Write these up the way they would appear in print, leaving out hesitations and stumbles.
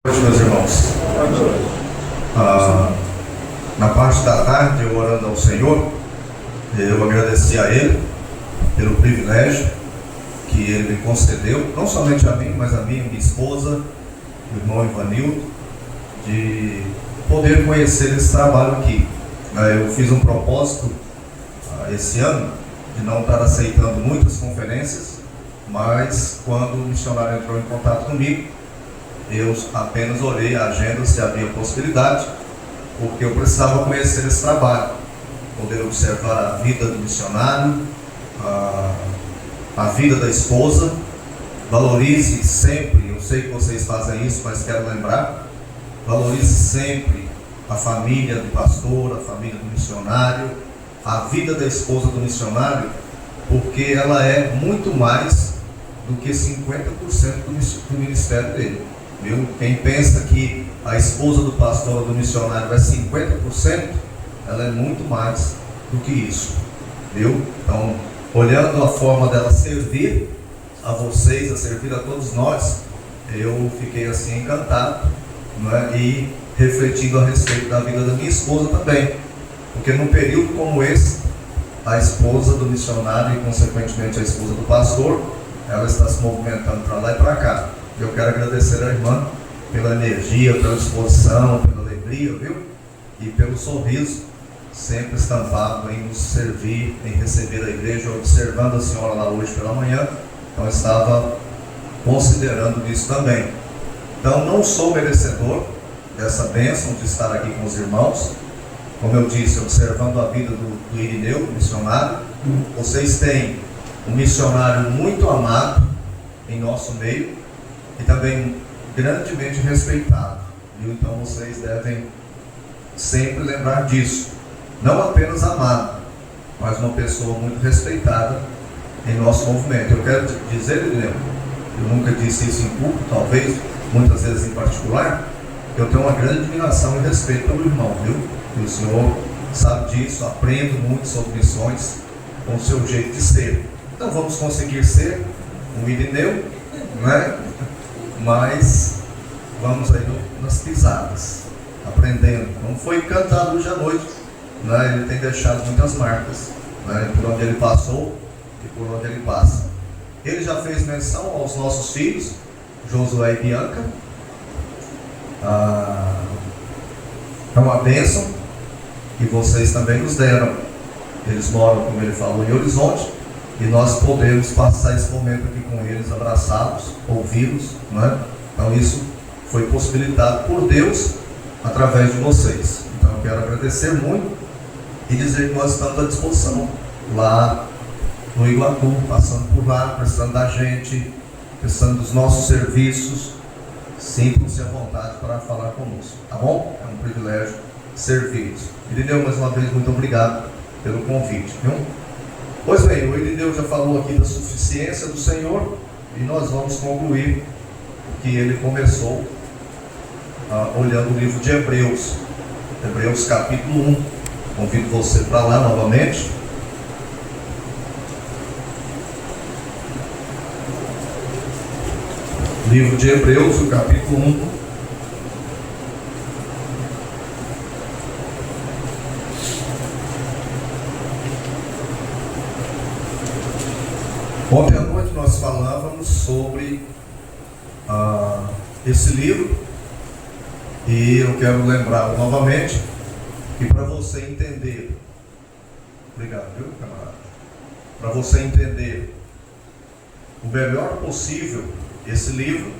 Boa noite, meus irmãos. Na parte da tarde, eu orando ao Senhor, eu agradeci a Ele pelo privilégio que Ele me concedeu, não somente a mim, mas a mim, minha esposa, o irmão Ivanildo, de poder conhecer esse trabalho aqui. Eu fiz um propósito esse ano de não estar aceitando muitas conferências, mas quando o missionário entrou em contato comigo, eu apenas olhei a agenda se havia possibilidade, porque eu precisava conhecer esse trabalho, poder observar a vida do missionário, a vida da esposa. Valorize sempre, eu sei que vocês fazem isso, mas quero lembrar, valorize sempre a família do pastor, a família do missionário, a vida da esposa do missionário, porque ela é muito mais do que 50% do ministério dele. Viu? Quem pensa que a esposa do pastor ou do missionário é 50%, ela é muito mais do que isso. Viu? Então, olhando a forma dela servir a vocês, a servir a todos nós, eu fiquei assim encantado, não é? E refletindo a respeito da vida da minha esposa também, porque num período como esse, a esposa do missionário e consequentemente a esposa do pastor, ela está se movimentando para lá e para cá. Eu quero agradecer a irmã pela energia, pela disposição, pela alegria, viu? E pelo sorriso sempre estampado em nos servir, em receber a igreja, observando a senhora lá hoje pela manhã. Então estava considerando isso também. Então não sou merecedor dessa bênção de estar aqui com os irmãos. Como eu disse, observando a vida do Irineu, missionário. Vocês têm um missionário muito amado em nosso meio e também grandemente respeitado, viu? Então vocês devem sempre lembrar disso. Não apenas amado, mas uma pessoa muito respeitada em nosso movimento. Eu quero dizer, Irineu, eu nunca disse isso em público, talvez, muitas vezes em particular, eu tenho uma grande admiração e respeito pelo irmão, viu? E o senhor sabe disso, aprendo muito sobre missões com o seu jeito de ser. Então vamos conseguir ser um Irineu, né? Mas vamos aí nas pisadas, aprendendo. Não foi cantado hoje à noite, né? Ele tem deixado muitas marcas, né? Por onde ele passou e por onde ele passa. Ele já fez menção aos nossos filhos, Josué e Bianca. É uma bênção que vocês também nos deram. Eles moram, como ele falou, em Horizonte, e nós podemos passar esse momento aqui com eles, abraçados, ouvi-los, né? Então isso foi possibilitado por Deus através de vocês. Então eu quero agradecer muito e dizer que nós estamos à disposição lá no Iguatu, passando por lá, precisando da gente, precisando dos nossos serviços. Sintam-se à vontade para falar conosco, tá bom? É um privilégio servi-los. Irineu, mais uma vez, muito obrigado pelo convite, viu? Pois bem, o Irineu já falou aqui da suficiência do Senhor e nós vamos concluir o que ele começou olhando o livro de Hebreus, Hebreus capítulo 1. Convido você para lá novamente. Livro de Hebreus, o capítulo 1. Ontem à noite nós falávamos sobre esse livro e eu quero lembrar novamente que para você entender, obrigado, viu, camarada? Para você entender o melhor possível esse livro,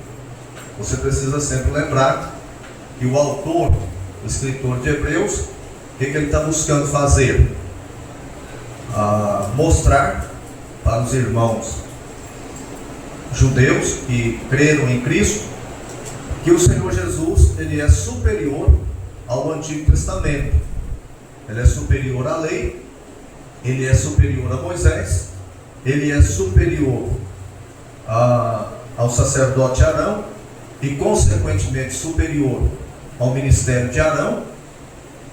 você precisa sempre lembrar que o autor, o escritor de Hebreus, o que ele está buscando fazer? Mostrar para os irmãos judeus que creram em Cristo que o Senhor Jesus, ele é superior ao Antigo Testamento. Ele é superior à lei, ele é superior a Moisés, ele é superior ao sacerdote Arão e consequentemente superior ao ministério de Arão.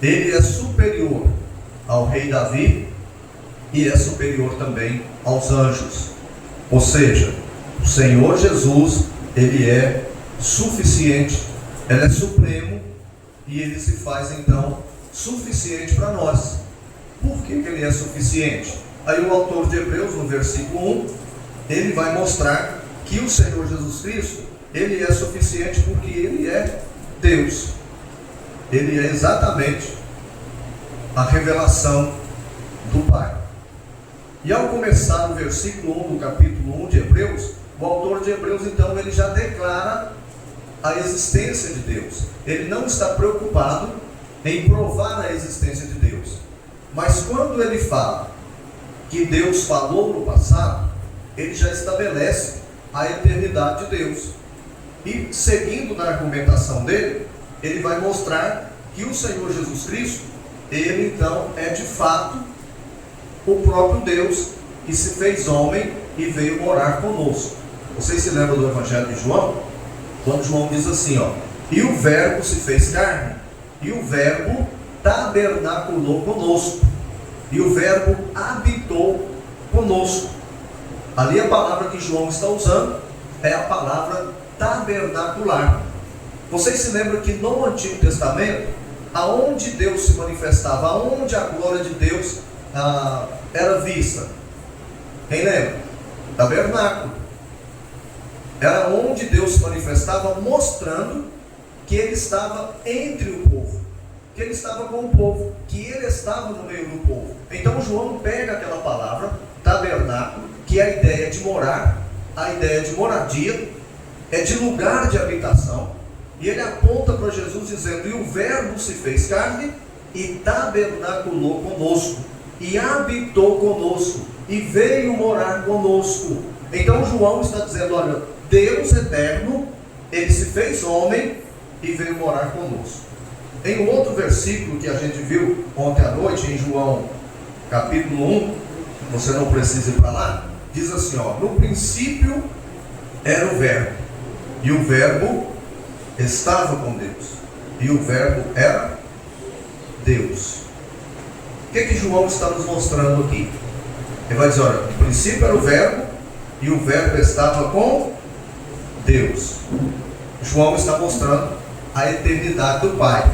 Ele é superior ao rei Davi e é superior também aos anjos. Ou seja, o Senhor Jesus, ele é suficiente, Ele é supremo e ele se faz então suficiente para nós. Por que ele é suficiente? Aí o autor de Hebreus, no versículo 1, ele vai mostrar que o Senhor Jesus Cristo, ele é suficiente porque ele é Deus. Ele é exatamente a revelação do Pai. E ao começar o versículo 1 do capítulo 1 de Hebreus, o autor de Hebreus então ele já declara a existência de Deus. Ele não está preocupado em provar a existência de Deus. Mas quando ele fala que Deus falou no passado, ele já estabelece a eternidade de Deus. E seguindo na argumentação dele, ele vai mostrar que o Senhor Jesus Cristo, ele então é de fato o próprio Deus que se fez homem e veio morar conosco. Vocês se lembram do Evangelho de João? Quando João diz assim, e o verbo se fez carne, e o verbo tabernaculou conosco, e o verbo habitou conosco. Ali a palavra que João está usando é a palavra tabernacular. Vocês se lembram que no Antigo Testamento, aonde Deus se manifestava, aonde a glória de Deus era vista? Quem lembra? Tabernáculo. Era onde Deus se manifestava, mostrando que ele estava entre o povo, que ele estava com o povo, que ele estava no meio do povo. Então João pega aquela palavra, tabernáculo, que é a ideia de morar, a ideia de moradia, é de lugar de habitação, e ele aponta para Jesus dizendo, e o verbo se fez carne, e tabernaculou conosco, e habitou conosco, e veio morar conosco. Então João está dizendo, olha, Deus eterno, ele se fez homem e veio morar conosco. Em um outro versículo que a gente viu ontem à noite, em João capítulo 1, você não precisa ir para lá, diz assim, no princípio era o verbo, e o verbo estava com Deus, e o verbo era Deus. O que João está nos mostrando aqui? Ele vai dizer, olha, no princípio era o verbo, e o verbo estava com Deus. João está mostrando a eternidade do Pai.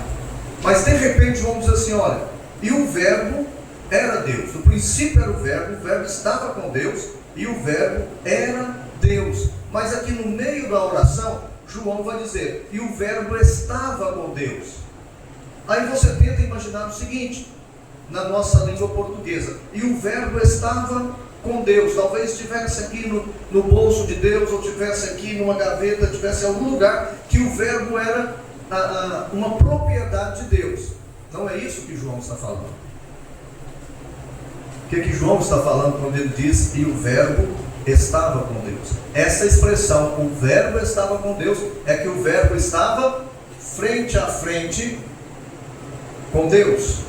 Mas de repente João diz assim, olha, e o verbo era Deus. No princípio era o verbo estava com Deus, e o verbo era Deus. Mas aqui no meio da oração, João vai dizer, e o verbo estava com Deus. Aí você tenta imaginar o seguinte, na nossa língua portuguesa, e o verbo estava com Deus, talvez estivesse aqui no bolso de Deus, ou estivesse aqui numa gaveta, estivesse em algum lugar, que o verbo era uma propriedade de Deus. Não é isso que João está falando. O que João está falando quando ele diz, e o verbo estava com Deus? Essa expressão, o verbo estava com Deus, é que o verbo estava frente a frente com Deus,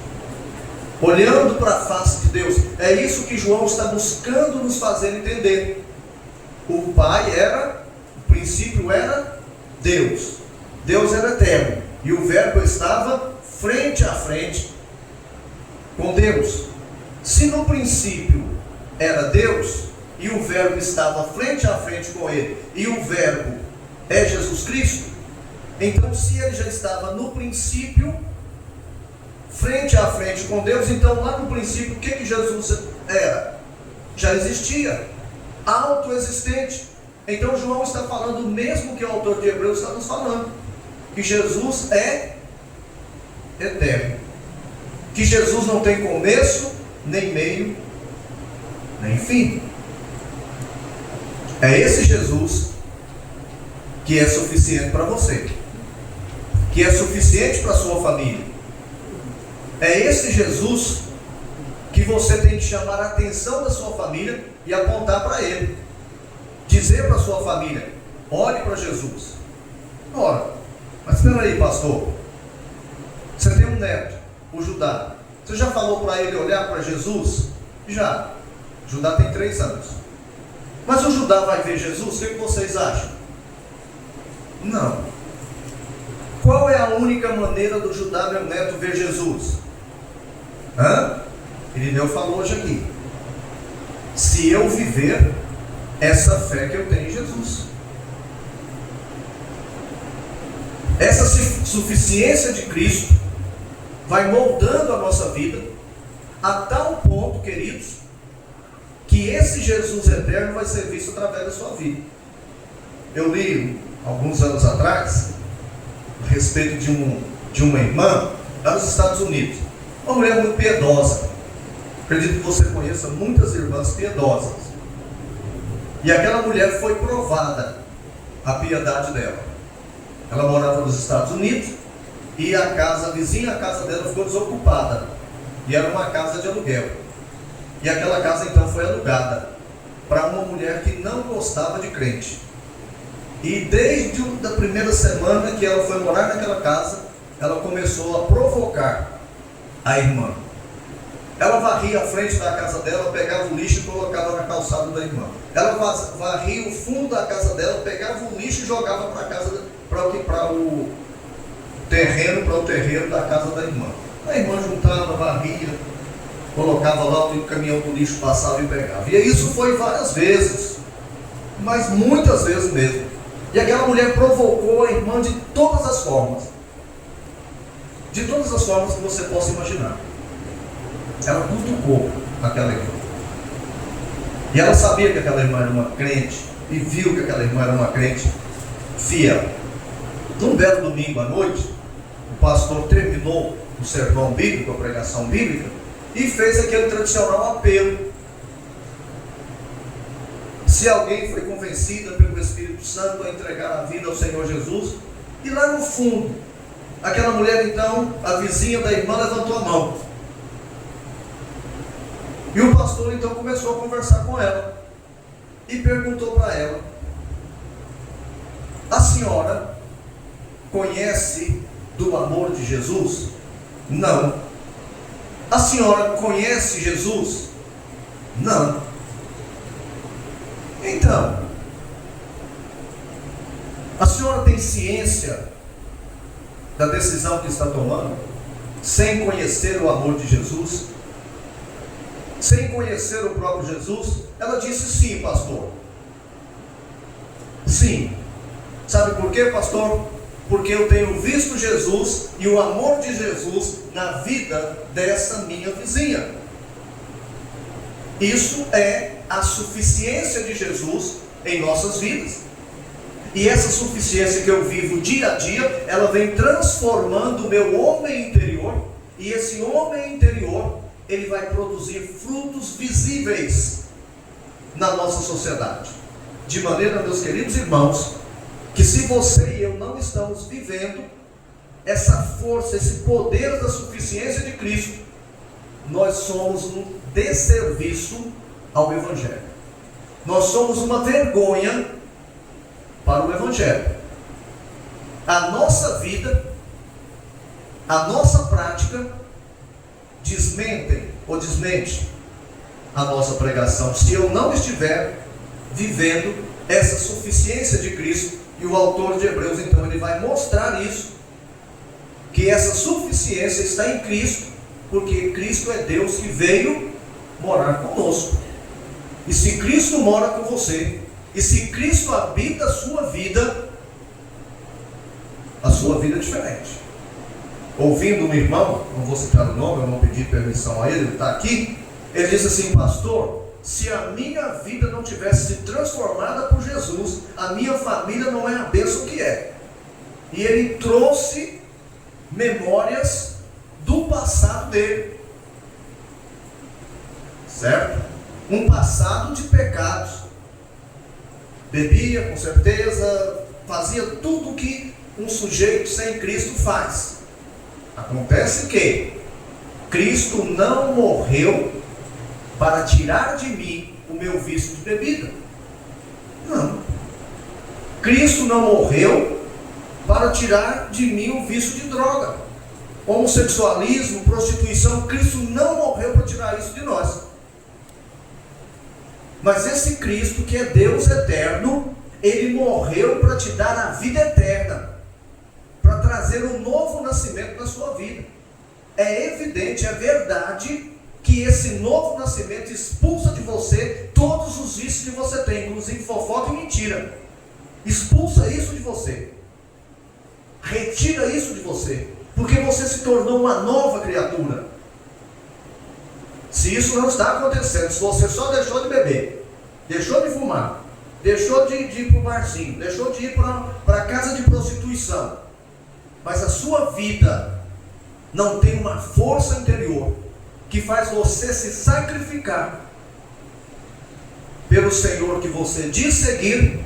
olhando para a face de Deus. É isso que João está buscando nos fazer entender. O Pai o princípio era Deus. Deus era eterno. E o verbo estava frente a frente com Deus. Se no princípio era Deus, e o verbo estava frente a frente com ele, e o verbo é Jesus Cristo, então se ele já estava no princípio, frente a frente com Deus, então lá no princípio, o que Jesus era? Já existia, autoexistente. Então João está falando o mesmo que o autor de Hebreus está nos falando, que Jesus é eterno, que Jesus não tem começo, nem meio, nem fim. É esse Jesus que é suficiente para você, que é suficiente para a sua família. É esse Jesus que você tem que chamar a atenção da sua família e apontar para ele. Dizer para a sua família, olhe para Jesus. Ora, mas espera aí, pastor, você tem um neto, o Judá, você já falou para ele olhar para Jesus? Já. Judá tem 3 anos. Mas o Judá vai ver Jesus? O que vocês acham? Não. Qual é a única maneira do Judá, meu neto, ver Jesus? Irineu falou hoje aqui. Se eu viver essa fé que eu tenho em Jesus. Essa suficiência de Cristo vai moldando a nossa vida a tal ponto, queridos, que esse Jesus eterno vai ser visto através da sua vida. Eu li alguns anos atrás a respeito de uma irmã lá nos Estados Unidos, uma mulher muito piedosa. Acredito que você conheça muitas irmãs piedosas. E aquela mulher foi provada a piedade dela. Ela morava nos Estados Unidos e a vizinha, a casa dela ficou desocupada. E era uma casa de aluguel. E aquela casa então foi alugada para uma mulher que não gostava de crente. E desde a primeira semana que ela foi morar naquela casa, ela começou a provocar a irmã. Ela varria a frente da casa dela, pegava o lixo e colocava na calçada da irmã. Ela varria o fundo da casa dela, pegava o lixo e jogava para o terreno da casa da irmã. A irmã juntava, varria, colocava lá, o caminhão do lixo passava e pegava. E isso foi várias vezes, mas muitas vezes mesmo. E aquela mulher provocou a irmã de todas as formas. De todas as formas que você possa imaginar. Ela cutucou aquela irmã. E ela sabia que aquela irmã era uma crente, e viu que aquela irmã era uma crente fiel. Num belo domingo à noite, o pastor terminou o sermão bíblico, a pregação bíblica, e fez aquele tradicional apelo. Se alguém foi convencida pelo Espírito Santo a entregar a vida ao Senhor Jesus, e lá no fundo, aquela mulher então, a vizinha da irmã, levantou a mão. E o pastor então começou a conversar com ela e perguntou para ela: a senhora conhece do amor de Jesus? Não. A senhora conhece Jesus? Não. Então, a senhora tem ciência da decisão que está tomando, sem conhecer o amor de Jesus? Sem conhecer o próprio Jesus? Ela disse: sim, pastor. Sim. Sabe por quê, pastor? Porque eu tenho visto Jesus e o amor de Jesus na vida dessa minha vizinha. Isso é a suficiência de Jesus em nossas vidas. E essa suficiência que eu vivo dia a dia, ela vem transformando o meu homem interior. E esse homem interior, ele vai produzir frutos visíveis na nossa sociedade. De maneira, meus queridos irmãos, que se você e eu não estamos vivendo essa força, esse poder da suficiência de Cristo, nós somos um desserviço ao Evangelho. Nós somos uma vergonha para o Evangelho. A nossa vida, a nossa prática desmente a nossa pregação, se eu não estiver vivendo essa suficiência de Cristo. E o autor de Hebreus então ele vai mostrar isso, que essa suficiência está em Cristo, porque Cristo é Deus que veio morar conosco. E se Cristo mora com você, e se Cristo habita a sua vida é diferente. Ouvindo um irmão, não vou citar o nome, eu não pedi permissão a ele, ele está aqui. Ele disse assim: pastor, se a minha vida não tivesse sido transformada por Jesus, a minha família não é a bênção que é. E ele trouxe memórias do passado dele, certo? Um passado de pecados. Bebia, com certeza, fazia tudo que um sujeito sem Cristo faz. Acontece que Cristo não morreu para tirar de mim o meu vício de bebida. Não. Cristo não morreu para tirar de mim o vício de droga. Homossexualismo, prostituição, Cristo não morreu para tirar isso de nós. Mas esse Cristo, que é Deus eterno, Ele morreu para te dar a vida eterna, para trazer um novo nascimento na sua vida. É evidente, é verdade, que esse novo nascimento expulsa de você todos os vícios que você tem, inclusive fofoca e mentira. Expulsa isso de você. Retira isso de você, porque você se tornou uma nova criatura. Se isso não está acontecendo, se você só deixou de beber, deixou de fumar, deixou de ir para o barzinho, deixou de ir para a casa de prostituição, mas a sua vida não tem uma força interior que faz você se sacrificar pelo Senhor que você diz seguir,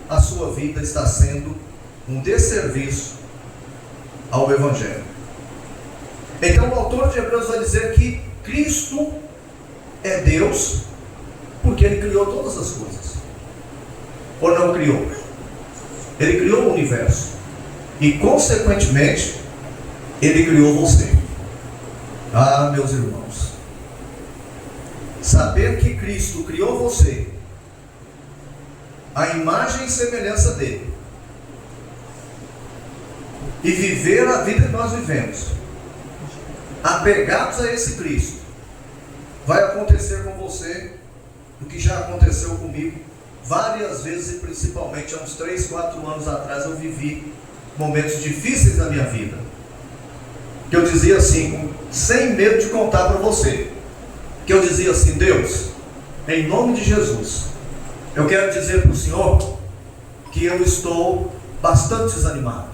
a sua vida está sendo um desserviço ao Evangelho. Então o autor de Hebreus vai dizer que Cristo é Deus porque Ele criou todas as coisas. Ou não criou? Ele criou o universo e consequentemente Ele criou você. Ah, meus irmãos, saber que Cristo criou você à imagem e semelhança dele e viver a vida que nós vivemos apegados a esse Cristo, vai acontecer com você o que já aconteceu comigo várias vezes, e principalmente há uns 3, 4 anos atrás eu vivi momentos difíceis na minha vida, que eu dizia assim, sem medo de contar para você, que eu dizia assim: Deus, em nome de Jesus, eu quero dizer para o Senhor que eu estou bastante desanimado,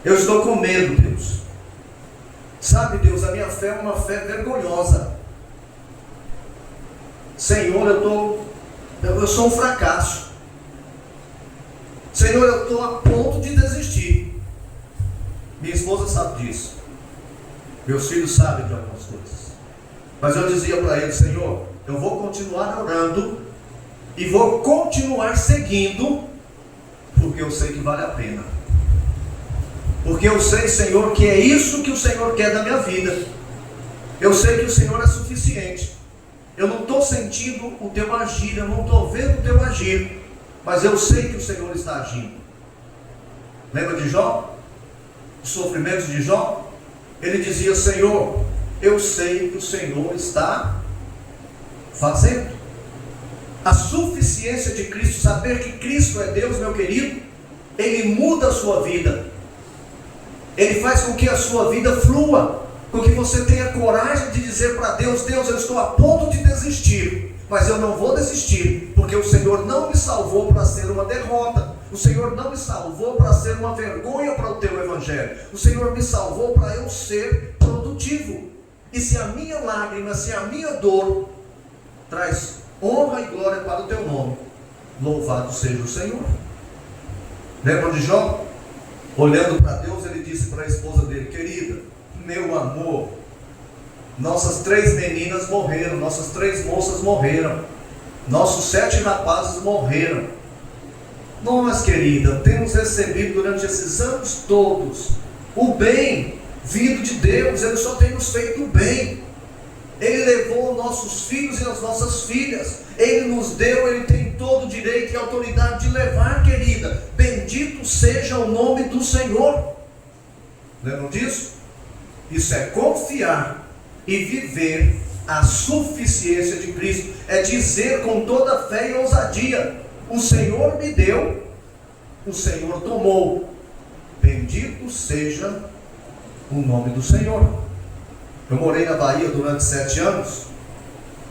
eu estou com medo, Deus. Sabe, Deus, a minha fé é uma fé vergonhosa. Senhor, eu sou um fracasso. Senhor, eu estou a ponto de desistir. Minha esposa sabe disso. Meus filhos sabem de algumas coisas. Mas eu dizia para ele: Senhor, eu vou continuar orando e vou continuar seguindo, porque eu sei que vale a pena. Porque eu sei, Senhor, que é isso que o Senhor quer da minha vida. Eu sei que o Senhor é suficiente. Eu não estou sentindo o teu agir, eu não estou vendo o teu agir, mas eu sei que o Senhor está agindo. Lembra de Jó? Os sofrimentos de Jó? Ele dizia: Senhor, eu sei que o Senhor está fazendo. A suficiência de Cristo, saber que Cristo é Deus, meu querido, Ele muda a sua vida. Ele faz com que a sua vida flua, com que você tenha coragem de dizer para Deus: Deus, eu estou a ponto de desistir, mas eu não vou desistir, porque o Senhor não me salvou para ser uma derrota, o Senhor não me salvou para ser uma vergonha para o teu Evangelho, o Senhor me salvou para eu ser produtivo. E se a minha lágrima, se a minha dor traz honra e glória para o teu nome, louvado seja o Senhor. Lembra de Jó? Olhando para Deus, ele disse para a esposa dele: querida, meu amor, nossas 3 meninas morreram, nossas 3 moças morreram, nossos 7 rapazes morreram. Nós, querida, temos recebido durante esses anos todos o bem vindo de Deus. Ele só tem nos feito o bem. Ele levou nossos filhos e as nossas filhas, Ele nos deu, Ele tem todo o direito e autoridade de levar, querida. Bendito seja o nome do Senhor. Lembram disso? Isso é confiar e viver a suficiência de Cristo. É dizer com toda fé e ousadia: o Senhor me deu, o Senhor tomou. Bendito seja o nome do Senhor. Eu morei na Bahia durante 7 anos,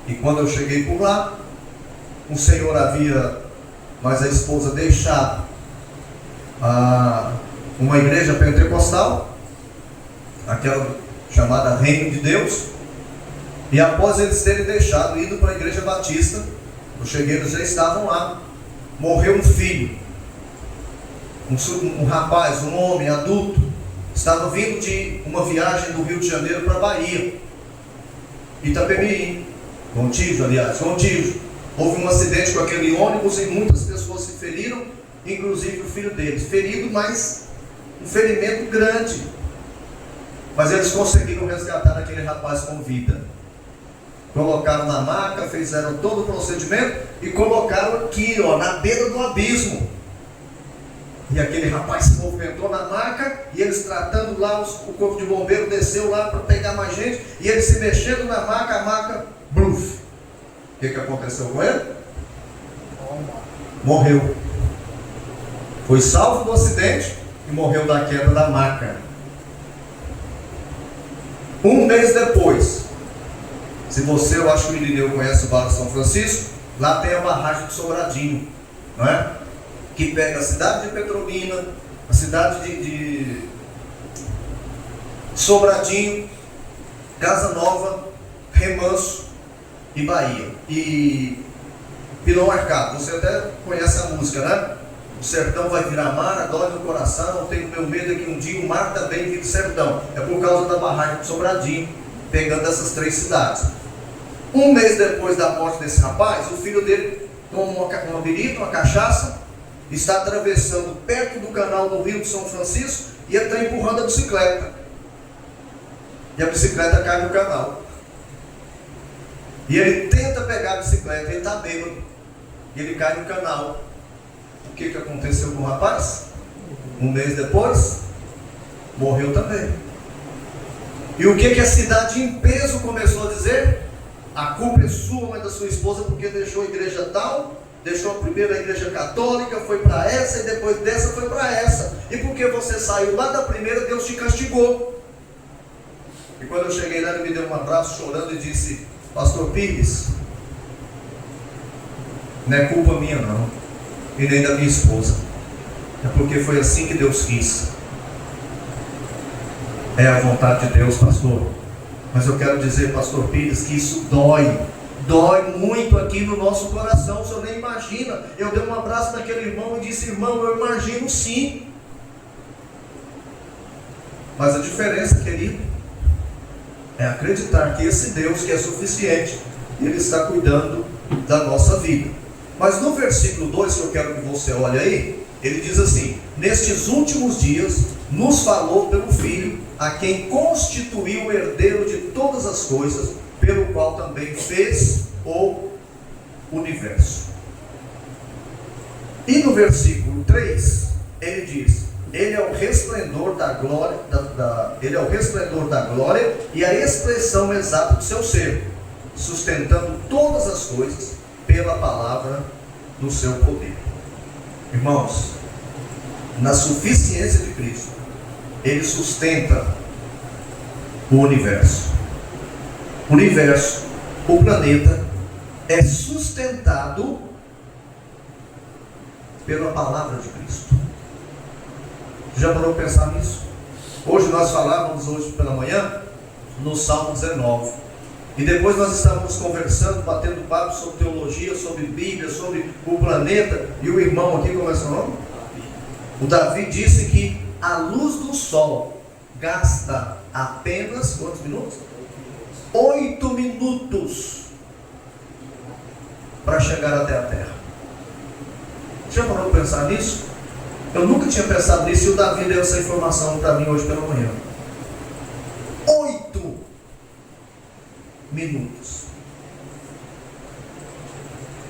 e quando eu cheguei por lá, o Senhor havia, mas a esposa, deixado uma igreja pentecostal, aquela chamada Reino de Deus, e após eles terem deixado, ido para a igreja batista, eu cheguei, eles já estavam lá. Morreu um filho, um rapaz, um homem adulto, estava vindo de uma viagem do Rio de Janeiro para a Bahia, Itapemirim, Contígio, aliás, Contígio. Houve um acidente com aquele ônibus e muitas pessoas se feriram, inclusive o filho deles, ferido, mas um ferimento grande. Mas eles conseguiram resgatar aquele rapaz com vida. Colocaram na maca, fizeram todo o procedimento e colocaram aqui, na beira do abismo. E aquele rapaz se movimentou na maca, e eles tratando lá, o corpo de bombeiro desceu lá para pegar mais gente, e ele se mexendo na maca, a maca, bluf. O que aconteceu com ele? Morreu. Foi salvo do acidente e morreu da queda da maca. Um mês depois, se você, eu acho que o Irineu conhece o Vale de São Francisco, lá tem a barragem do Sobradinho, não é? Que pega a cidade de Petrolina, a cidade de Sobradinho, Casa Nova, Remanso e Bahia. E Pilão Arcado, você até conhece a música, né? O sertão vai virar mar, a dor no coração, tenho meu medo é que um dia o mar também vire sertão. É por causa da barragem do Sobradinho, pegando essas 3 cidades. Um mês depois da morte desse rapaz, o filho dele toma uma birita, uma cachaça, está atravessando perto do canal do Rio de São Francisco e ele está empurrando a bicicleta. E a bicicleta cai no canal. E ele tenta pegar a bicicleta, ele está bêbado. E ele cai no canal. O que aconteceu com o rapaz? Um mês depois, morreu também. E o que a cidade em peso começou a dizer? A culpa é sua, mas da sua esposa, porque deixou a igreja tal, deixou primeiro a igreja católica, foi para essa, e depois dessa foi para essa. E porque você saiu lá da primeira, Deus te castigou. E quando eu cheguei lá, ele me deu um abraço chorando e disse: Pastor Pires, não é culpa minha não, e nem da minha esposa, é porque foi assim que Deus quis. É a vontade de Deus, pastor. Mas eu quero dizer, pastor Pires, que isso dói muito aqui no nosso coração. O senhor nem imagina. Eu dei um abraço naquele irmão e disse: irmão, eu imagino sim. Mas a diferença, querido, é acreditar que esse Deus que é suficiente, Ele está cuidando da nossa vida. Mas no versículo 2, que eu quero que você olhe aí, ele diz assim: nestes últimos dias nos falou pelo Filho, a quem constituiu o herdeiro de todas as coisas, pelo qual também fez o universo. E no versículo 3, ele diz: Ele é o resplendor da glória, Ele é o resplendor da glória e a expressão exata do seu ser, sustentando todas as coisas pela palavra do seu poder. Irmãos, na suficiência de Cristo, Ele sustenta o universo. O universo, o planeta, é sustentado pela palavra de Cristo. Já parou para pensar nisso? Hoje nós falávamos, hoje pela manhã, no Salmo 19. E depois nós estávamos conversando, batendo papo sobre teologia, sobre Bíblia, sobre o planeta. E o irmão aqui, como é seu nome? O Davi disse que a luz do sol gasta apenas, quantos minutos? 8 minutos para chegar até a Terra. Já parou para pensar nisso? Eu nunca tinha pensado nisso e o Davi deu essa informação para mim hoje pela manhã. 8 minutos.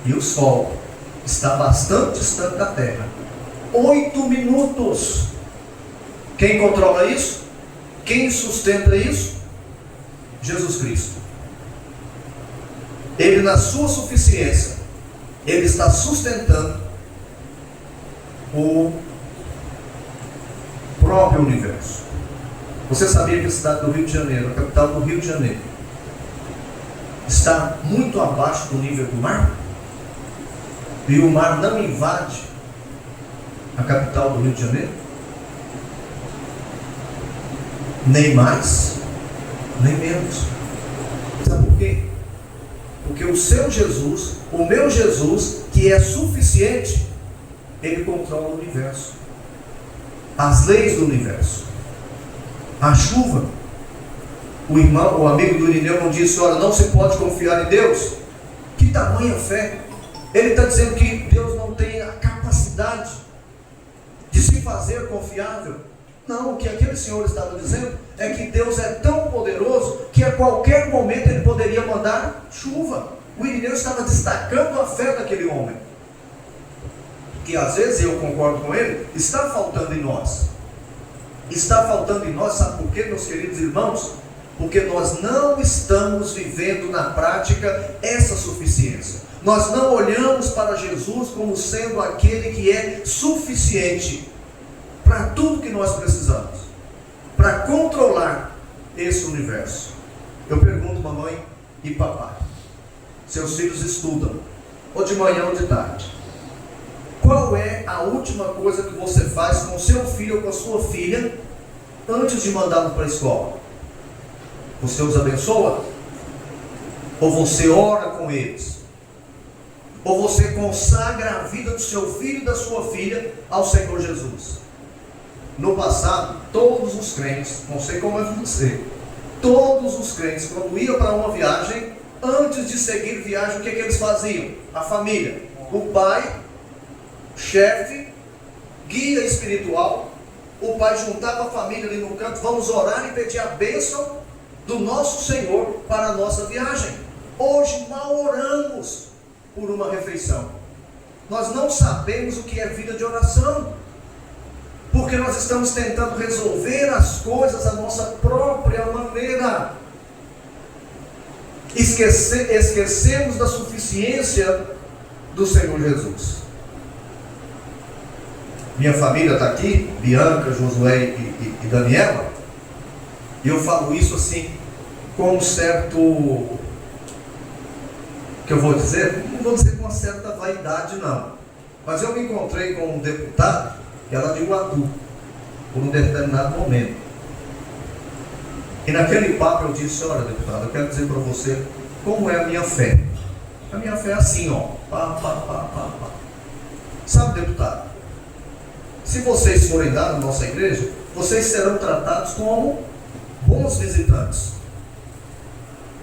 E o Sol está bastante distante da Terra. 8 minutos. Quem controla isso? Quem sustenta isso? Jesus Cristo. Ele, na sua suficiência, Ele está sustentando o próprio universo. Você sabia que a cidade do Rio de Janeiro, a capital do Rio de Janeiro, está muito abaixo do nível do mar? E o mar não invade a capital do Rio de Janeiro? Nem mais, nem menos. Sabe por quê? Porque o seu Jesus, o meu Jesus, que é suficiente, Ele controla o universo, as leis do universo, a chuva. O irmão, o amigo do Irineu não disse: olha, não se pode confiar em Deus. Que tamanha fé! Ele está dizendo que Deus não tem a capacidade de se fazer confiável. Não, o que aquele senhor estava dizendo é que Deus é tão poderoso que a qualquer momento Ele poderia mandar chuva. O Irineu estava destacando a fé daquele homem, que às vezes, eu concordo com ele, está faltando em nós. Está faltando em nós, sabe por quê, meus queridos irmãos? Porque nós não estamos vivendo na prática essa suficiência. Nós não olhamos para Jesus como sendo aquele que é suficiente para tudo que nós precisamos, para controlar esse universo. Eu pergunto, mamãe e papai, seus filhos estudam, ou de manhã ou de tarde, qual é a última coisa que você faz com o seu filho ou com a sua filha antes de mandá-lo para a escola? Você os abençoa? Ou você ora com eles? Ou você consagra a vida do seu filho e da sua filha ao Senhor Jesus? No passado, todos os crentes, não sei como é você, todos os crentes, quando iam para uma viagem, antes de seguir viagem, o que eles faziam? A família, o pai, chefe, guia espiritual, o pai juntava a família ali no canto, vamos orar e pedir a bênção do nosso Senhor para a nossa viagem. Hoje mal oramos por uma refeição. Nós não sabemos o que é vida de oração, porque nós estamos tentando resolver as coisas à nossa própria maneira. Esquecemos da suficiência do Senhor Jesus. Minha família está aqui, Bianca, Josué e Daniela, e eu falo isso assim, com um certo, que eu vou dizer, não vou dizer com uma certa vaidade não, mas eu me encontrei com um deputado, que era de Iguatu, por um determinado momento, e naquele papo eu disse: olha, deputado, eu quero dizer para você como é a minha fé. A minha fé é assim, ó, pá, pá, pá, pá, pá. Sabe, deputado, se vocês forem lá na nossa igreja, vocês serão tratados como bons visitantes.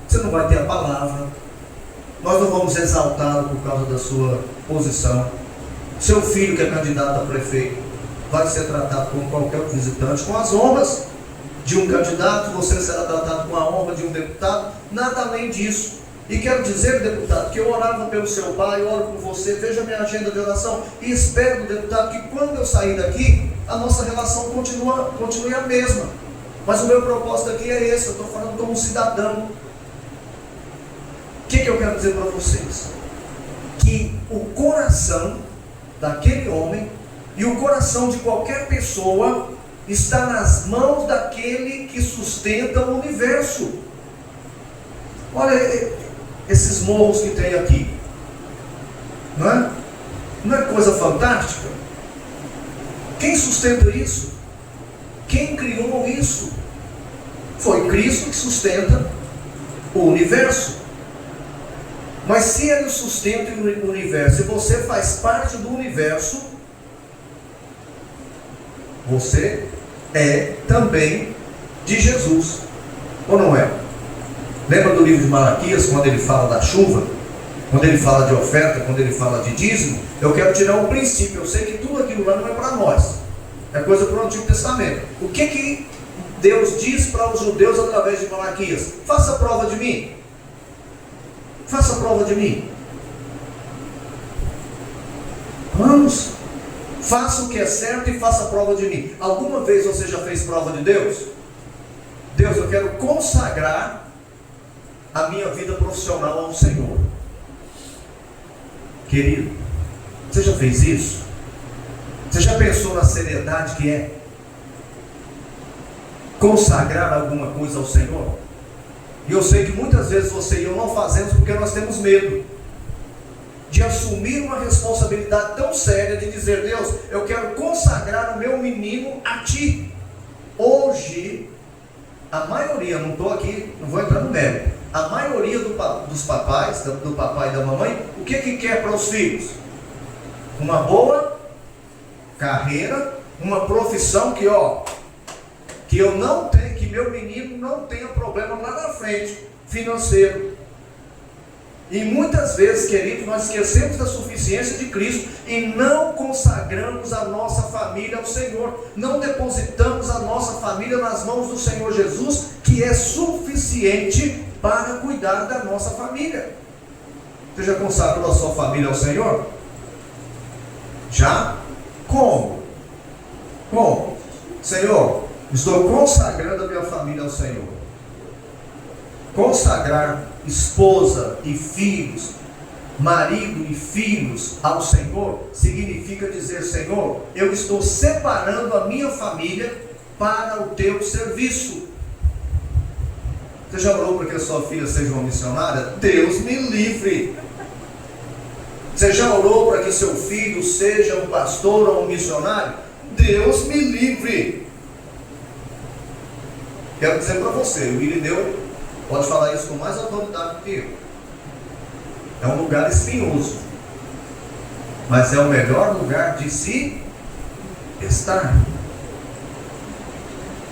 Você não vai ter a palavra, nós não vamos exaltá-lo por causa da sua posição. Seu filho, que é candidato a prefeito, vai ser tratado como qualquer visitante, com as honras de um candidato, você será tratado com a honra de um deputado, nada além disso. E quero dizer, deputado, que eu orava pelo seu pai, oro por você, veja a minha agenda de oração, e espero, deputado, que quando eu sair daqui, a nossa relação continue a mesma. Mas o meu propósito aqui é esse, eu estou falando como um cidadão. O que eu quero dizer para vocês? Que o coração daquele homem e o coração de qualquer pessoa está nas mãos daquele que sustenta o universo. Olha esses morros que tem aqui, não é? Não é coisa fantástica? Quem sustenta isso? Quem criou isso? Foi Cristo que sustenta o universo. Mas se Ele sustenta o universo e você faz parte do universo, você é também de Jesus, ou não é? Lembra do livro de Malaquias, quando ele fala da chuva, quando ele fala de oferta, quando ele fala de dízimo? Eu quero tirar um princípio. Eu sei que tudo aquilo lá não é para nós, é coisa para o Antigo Testamento. O que Deus diz para os judeus através de Malaquias? Faça prova de mim. Faça prova de mim. Vamos. Faça o que é certo e faça prova de mim. Alguma vez você já fez prova de Deus? Deus, eu quero consagrar a minha vida profissional ao Senhor. Querido, você já fez isso? Você já pensou na seriedade que é consagrar alguma coisa ao Senhor? E eu sei que muitas vezes você e eu não fazemos porque nós temos medo de assumir uma responsabilidade tão séria de dizer: Deus, eu quero consagrar o meu menino a Ti. Hoje, a maioria, não estou aqui, não vou entrar no mérito, a maioria dos papais, do papai e da mamãe, o que quer para os filhos? Uma boa carreira, uma profissão que eu não tenho, que meu menino não tenha problema lá na frente, financeiro. E muitas vezes, queridos, nós esquecemos da suficiência de Cristo e não consagramos a nossa família ao Senhor, não depositamos a nossa família nas mãos do Senhor Jesus, que é suficiente para cuidar da nossa família. Você já consagrou a sua família ao Senhor? Já? Como? Senhor, estou consagrando a minha família ao Senhor. Consagrar esposa e filhos marido e filhos ao Senhor, significa dizer: Senhor, eu estou separando a minha família para o teu serviço. Você já orou para que a sua filha seja uma missionária? Deus me livre! Você já orou para que seu filho seja um pastor ou um missionário? Deus me livre! Quero dizer para você, o Irineu pode falar isso com mais autoridade do que eu. É um lugar espinhoso, mas é o melhor lugar de se estar.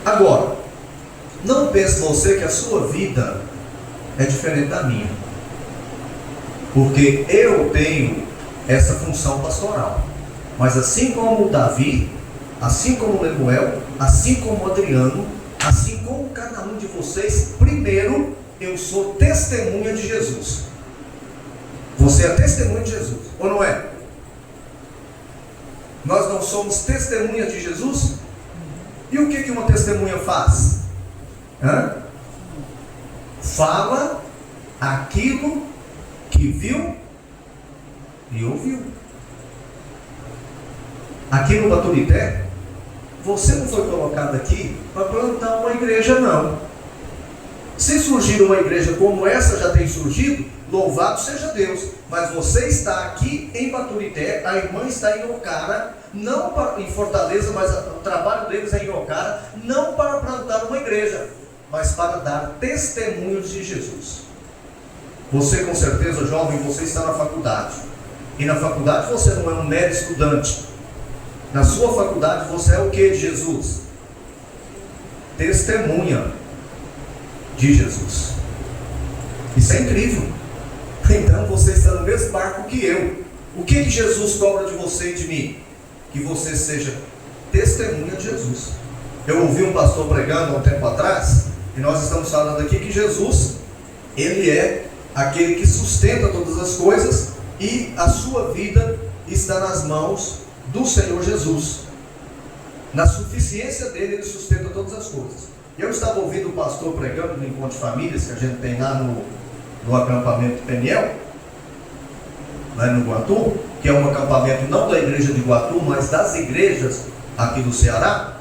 Agora, não pense você que a sua vida é diferente da minha, porque eu tenho essa função pastoral, mas assim como o Davi, assim como o Lemuel, assim como o Adriano, assim como cada um de vocês, primeiro eu sou testemunha de Jesus. Você é testemunha de Jesus, ou não é? Nós não somos testemunha de Jesus? E o que uma testemunha faz? Fala aquilo que viu e ouviu. Aqui no Baturité, você não foi colocado aqui para plantar uma igreja, não. Se surgir uma igreja como essa já tem surgido, louvado seja Deus. Mas você está aqui em Baturité, a irmã está em Ocara, não para, em Fortaleza, mas o trabalho deles é em Ocara, não para plantar uma igreja, mas para dar testemunhos de Jesus. Você, com certeza, jovem, você está na faculdade. E na faculdade você não é um mero estudante. Na sua faculdade você é o que de Jesus? Testemunha de Jesus. Isso é incrível. Então você está no mesmo barco que eu. O que Jesus cobra de você e de mim? Que você seja testemunha de Jesus. Eu ouvi um pastor pregando há um tempo atrás, e nós estamos falando aqui que Jesus, Ele é aquele que sustenta todas as coisas, e a sua vida está nas mãos do Senhor Jesus. Na suficiência dele, Ele sustenta todas as coisas. Eu estava ouvindo o pastor pregando no encontro de famílias que a gente tem lá no acampamento Peniel, lá no Guatu, que é um acampamento não da igreja de Guatu, mas das igrejas aqui do Ceará.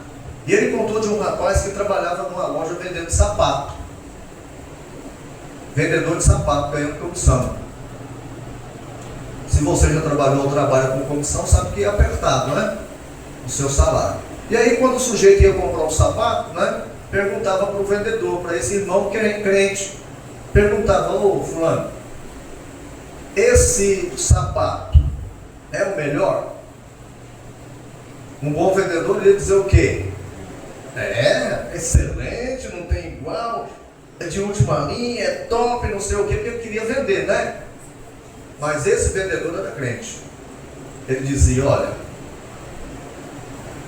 E ele contou de um rapaz que trabalhava numa loja vendendo sapato. Vendedor de sapato, ganhando comissão. Se você já trabalhou ou trabalha com comissão, sabe que é apertado, né? O seu salário. E aí, quando o sujeito ia comprar um sapato, né? Perguntava para o vendedor, para esse irmão que é crente, perguntava: ô fulano, esse sapato é o melhor? Um bom vendedor ia dizer o quê? É, excelente, não tem igual, é de última linha, é top, não sei o quê, porque ele queria vender, né? Mas esse vendedor era crente. Ele dizia: olha,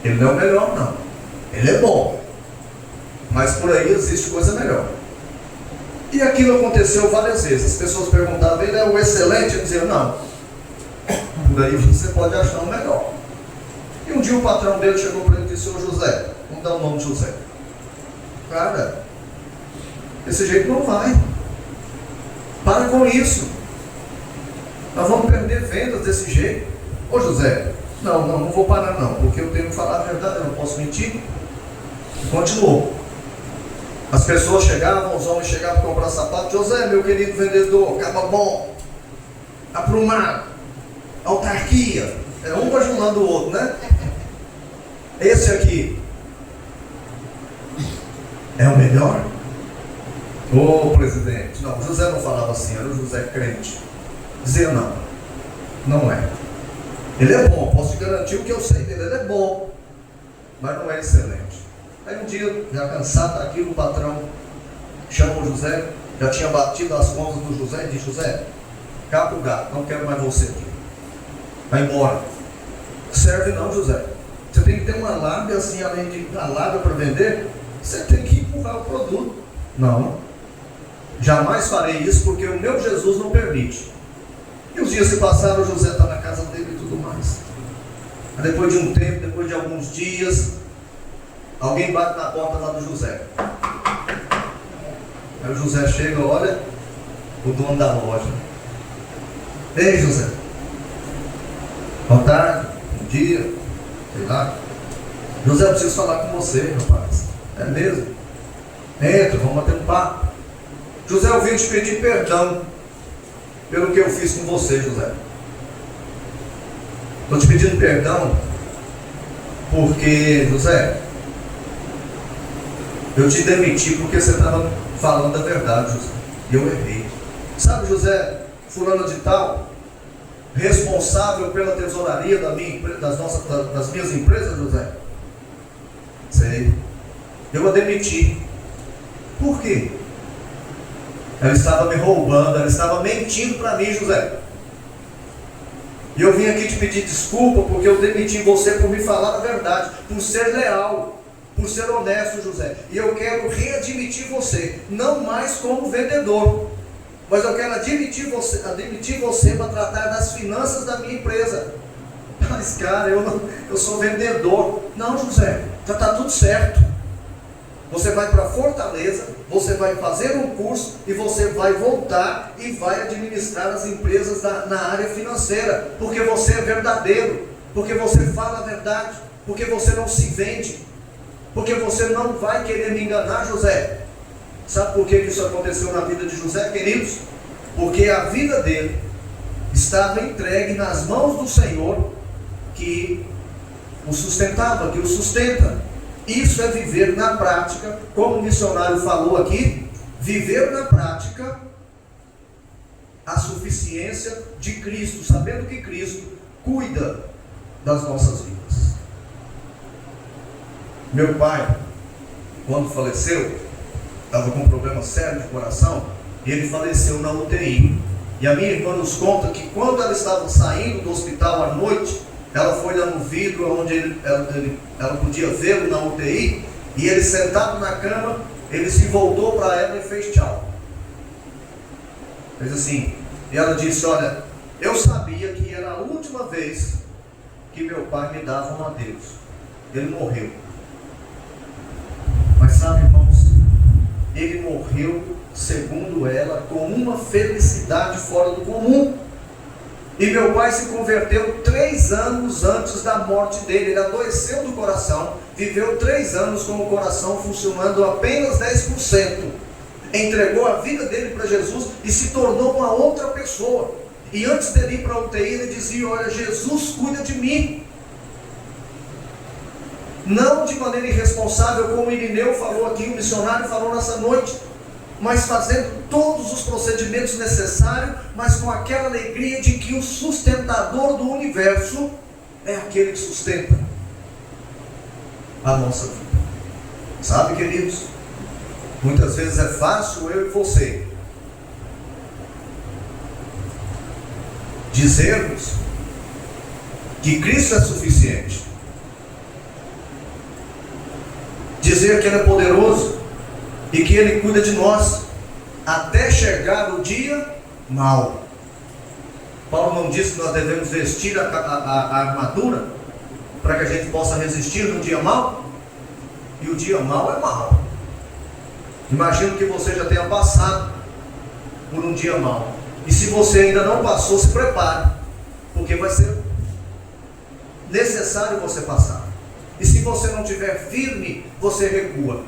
ele não é o melhor não, ele é bom, mas por aí existe coisa melhor. E aquilo aconteceu várias vezes. As pessoas perguntavam: ele é o excelente? Eu dizia: não, por aí você pode achar um melhor. E um dia o patrão dele chegou para ele e disse: ô José, vamos dar o nome de José. Cara, desse jeito não vai. Para com isso. Nós vamos perder vendas desse jeito. Ô José, não vou parar não, porque eu tenho que falar a verdade, eu não posso mentir. E continuou. As pessoas chegavam, os homens chegavam para comprar sapato. José, meu querido vendedor, caba bom, aprumado, autarquia. É um bajulando o outro, né? Esse aqui é o melhor? Ô presidente, não, José não falava assim, era o José crente. Dizia: não é. Ele é bom, posso te garantir o que eu sei dele, ele é bom, mas não é excelente. Aí um dia, já cansado daquilo, o patrão chama o José, já tinha batido as contas do José e disse: José, capa o gato, não quero mais você aqui, vai embora. Serve não, José. Você tem que ter uma lábia assim, além de a lábia para vender, você tem que empurrar o produto. Não, jamais farei isso, porque o meu Jesus não permite. E os dias se passaram, o José está na casa dele e tudo mais. Aí depois de um tempo, depois de alguns dias, alguém bate na porta lá do José. Aí o José chega, olha, o dono da loja. Ei, José. Boa tarde, bom dia, sei lá. José, eu preciso falar com você, rapaz. É mesmo? Entra, vamos bater um papo. José, eu vim te pedir perdão pelo que eu fiz com você, José. Estou te pedindo perdão porque, José, eu te demiti porque você estava falando a verdade, José. E eu errei. Sabe, José, fulano de tal, responsável pela tesouraria das minhas empresas, José? Sei. Eu a demiti. Por quê? Ela estava me roubando, ela estava mentindo para mim, José. E eu vim aqui te pedir desculpa porque eu demiti você por me falar a verdade, por ser leal, por ser honesto, José. E eu quero readmitir você, não mais como vendedor, mas eu quero admitir você para tratar das finanças da minha empresa. Mas, cara, eu sou vendedor. Não, José, já está tudo certo. Você vai para Fortaleza, você vai fazer um curso e você vai voltar e vai administrar as empresas na área financeira, porque você é verdadeiro, porque você fala a verdade, porque você não se vende, porque você não vai querer me enganar, José. Sabe por que isso aconteceu na vida de José, queridos? Porque a vida dele estava entregue nas mãos do Senhor, que o sustentava, que o sustenta. Isso é viver na prática, como o missionário falou aqui, viver na prática a suficiência de Cristo, sabendo que Cristo cuida das nossas vidas. Meu pai, quando faleceu, estava com um problema sério de coração, e ele faleceu na UTI. E a minha irmã nos conta que quando ela estava saindo do hospital à noite, ela foi lá no vidro onde ela podia vê-lo na UTI, e ele sentado na cama, ele se voltou para ela e fez tchau. Fez assim. E ela disse: olha, eu sabia que era a última vez que meu pai me dava um adeus. Ele morreu. Mas sabe, irmãos, ele morreu, segundo ela, com uma felicidade fora do comum. E meu pai se converteu 3 anos antes da morte dele. Ele adoeceu do coração, viveu 3 anos com o coração funcionando apenas 10%. Entregou a vida dele para Jesus e se tornou uma outra pessoa. E antes dele ir para a UTI, ele dizia: olha, Jesus cuida de mim. Não de maneira irresponsável, como o Irineu falou aqui, o missionário falou nessa noite, mas fazendo todos os procedimentos necessários, mas com aquela alegria de que o sustentador do universo é aquele que sustenta a nossa vida. Sabe, queridos, muitas vezes é fácil eu e você dizermos que Cristo é suficiente, dizer que Ele é poderoso e que Ele cuida de nós, até chegar o dia mau. Paulo não disse que nós devemos vestir a armadura para que a gente possa resistir no dia mau? E o dia mau é mau. Imagino que você já tenha passado por um dia mau. E se você ainda não passou, se prepare, porque vai ser necessário você passar. E se você não estiver firme, você recua,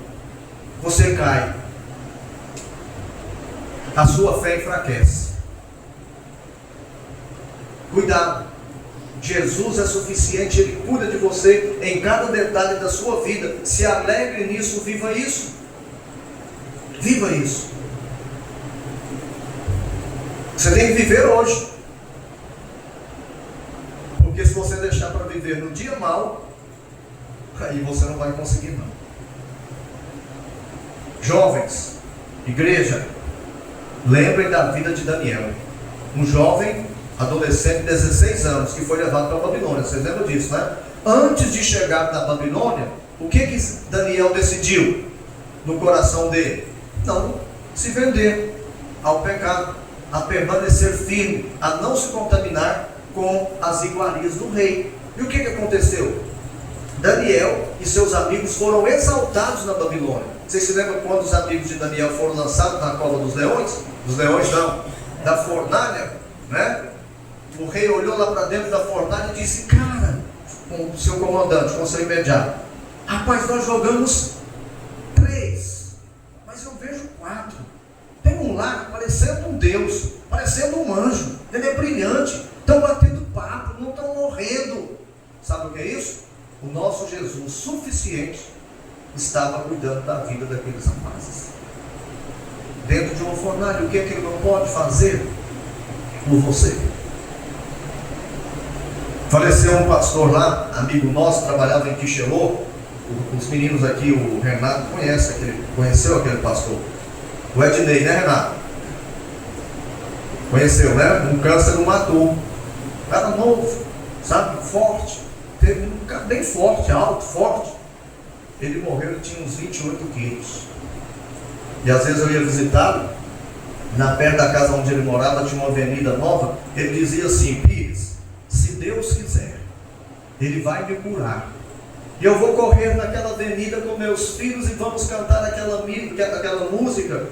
você cai, a sua fé enfraquece. Cuidado, Jesus é suficiente, Ele cuida de você em cada detalhe da sua vida. Se alegre nisso, viva isso. Viva isso. Você tem que viver hoje, porque se você deixar para viver no dia mau, aí você não vai conseguir não. Jovens, igreja, lembrem da vida de Daniel, um jovem adolescente de 16 anos que foi levado para a Babilônia. Vocês lembram disso, né? Antes de chegar na Babilônia, o que Daniel decidiu no coração dele? Não se vender ao pecado, a permanecer firme, a não se contaminar com as iguarias do rei. E o que aconteceu? Daniel e seus amigos foram exaltados na Babilônia. Vocês se lembram quando os amigos de Daniel foram lançados na cova dos leões? Dos leões não, da fornalha, né? O rei olhou lá para dentro da fornalha e disse: cara, com o seu comandante, com o seu imediato, rapaz, nós jogamos 3, mas eu vejo 4. Tem um lá parecendo um Deus, parecendo um anjo, ele é brilhante, estão batendo papo, não estão morrendo. Sabe o que é isso? O nosso Jesus suficiente estava cuidando da vida daqueles rapazes. Dentro de uma fornalha, o que é que ele não pode fazer por você? Faleceu um pastor lá, amigo nosso, trabalhava em Quixelô. Os meninos aqui, o Renato conheceu aquele pastor. O Ednei, né, Renato? Conheceu, né? Um câncer não matou. Cara novo, sabe? Forte. Teve um cara bem forte, alto, forte. Ele morreu, ele tinha uns 28 quilos. E às vezes eu ia visitá-lo, na perto da casa onde ele morava, tinha uma avenida nova. Ele dizia assim: Pires, se Deus quiser, Ele vai me curar. E eu vou correr naquela avenida com meus filhos e vamos cantar aquela música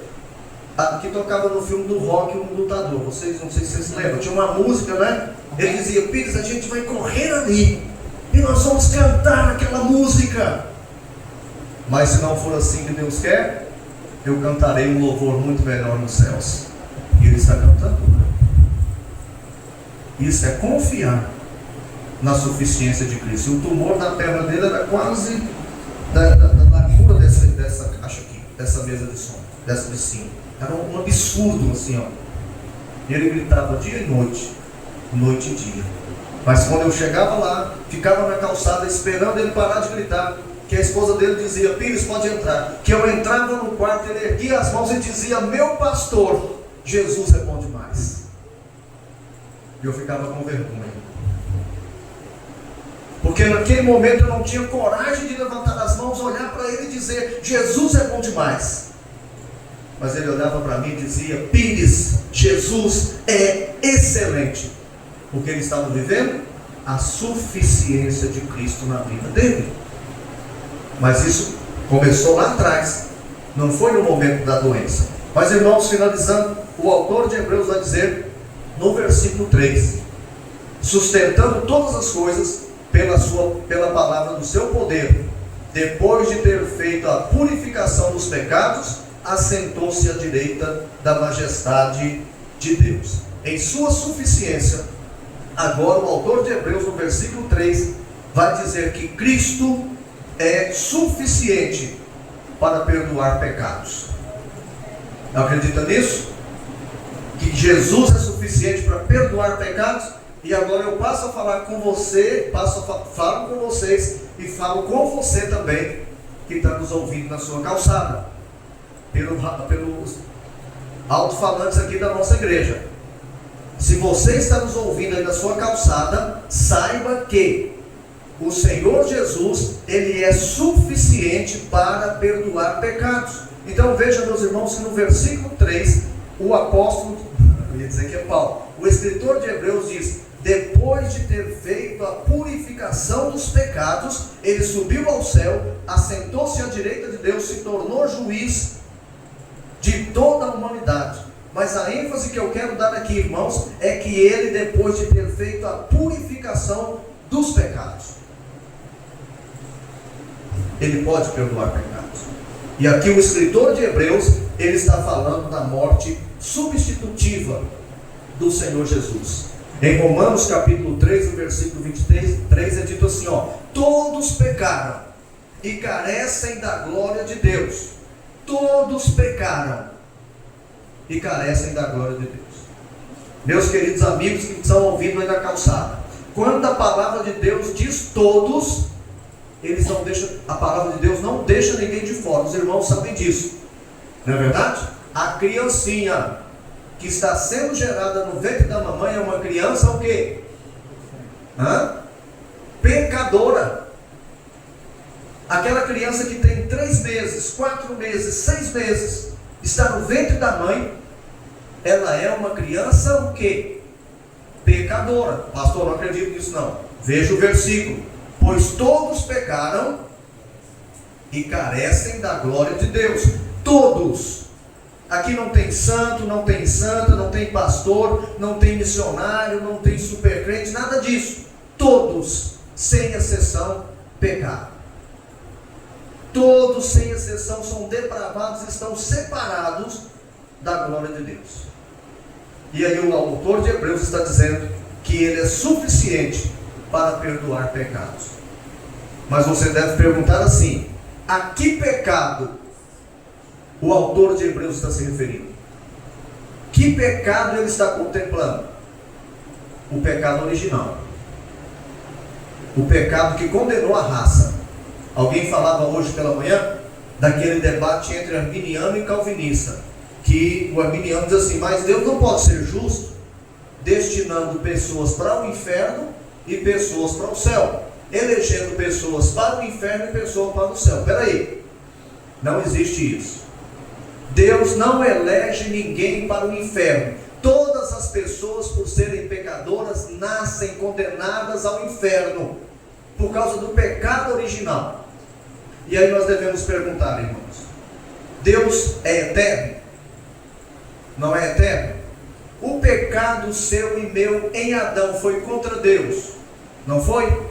que tocava no filme do Rock, um lutador. Vocês, não sei se vocês lembram, tinha uma música, né? Ele dizia: Pires, a gente vai correr ali e nós vamos cantar aquela música. Mas se não for assim que Deus quer, eu cantarei um louvor muito melhor nos céus. E ele está cantando. Isso é confiar na suficiência de Cristo. O tumor da perna dele era quase da largura dessa caixa aqui, dessa mesa de som, dessa de cima. Era um absurdo assim, ó. E ele gritava dia e noite, noite e dia. Mas quando eu chegava lá, ficava na calçada esperando ele parar de gritar, que a esposa dele dizia: Pires, pode entrar. Que eu entrava no quarto, ele erguia as mãos e dizia: meu pastor, Jesus é bom demais. E eu ficava com vergonha, porque naquele momento eu não tinha coragem de levantar as mãos, olhar para ele e dizer: Jesus é bom demais. Mas ele olhava para mim e dizia: Pires, Jesus é excelente. Porque ele estava vivendo a suficiência de Cristo na vida dele. Mas isso começou lá atrás, não foi no momento da doença. Mas, irmãos, finalizando, o autor de Hebreus vai dizer no versículo 3: sustentando todas as coisas pela palavra do seu poder, depois de ter feito a purificação dos pecados, assentou-se à direita da majestade de Deus. Em sua suficiência, agora o autor de Hebreus, no versículo 3, vai dizer que Cristo é suficiente para perdoar pecados. Acredita nisso? Que Jesus é suficiente para perdoar pecados? E agora eu passo a falar com você, falo com vocês e falo com você também, que está nos ouvindo na sua calçada, pelos alto-falantes aqui da nossa igreja. Se você está nos ouvindo aí na sua calçada, saiba que o Senhor Jesus, Ele é suficiente para perdoar pecados. Então veja, meus irmãos, que no versículo 3, o apóstolo, eu ia dizer que é Paulo, o escritor de Hebreus diz: depois de ter feito a purificação dos pecados, ele subiu ao céu, assentou-se à direita de Deus, se tornou juiz de toda a humanidade. Mas a ênfase que eu quero dar aqui, irmãos, é que ele, depois de ter feito a purificação dos pecados, ele pode perdoar pecados. E aqui o escritor de Hebreus, ele está falando da morte substitutiva do Senhor Jesus. Em Romanos capítulo 3, no versículo 23, é dito assim, ó: todos pecaram e carecem da glória de Deus. Todos pecaram e carecem da glória de Deus. Meus queridos amigos que estão ouvindo aí na calçada, quando a palavra de Deus diz todos, eles não deixam, a palavra de Deus não deixa ninguém de fora. Os irmãos sabem disso, não é verdade? A criancinha que está sendo gerada no ventre da mamãe é uma criança o quê? Pecadora. Aquela criança que tem 3 meses, 4 meses, 6 meses, está no ventre da mãe, ela é uma criança o quê? Pecadora. Pastor, não acredito nisso não. Veja o versículo: pois todos pecaram e carecem da glória de Deus. Todos. Aqui não tem santo, não tem santa, não tem pastor, não tem missionário, não tem supercrente, nada disso. Todos, sem exceção, pecaram. Todos, sem exceção, são depravados, estão separados da glória de Deus. E aí o autor de Hebreus está dizendo que ele é suficiente para perdoar pecados. Mas você deve perguntar assim: a que pecado o autor de Hebreus está se referindo? Que pecado ele está contemplando? O pecado original, o pecado que condenou a raça. Alguém falava hoje pela manhã daquele debate entre arminiano e calvinista, que o arminiano diz assim: mas Deus não pode ser justo destinando pessoas para o inferno e pessoas para o céu, elegendo pessoas para o inferno e pessoas para o céu. Espera aí, não existe isso. Deus não elege ninguém para o inferno. Todas as pessoas, por serem pecadoras, nascem condenadas ao inferno por causa do pecado original. E aí nós devemos perguntar, irmãos: Deus é eterno? Não é eterno? O pecado seu e meu em Adão foi contra Deus, não foi?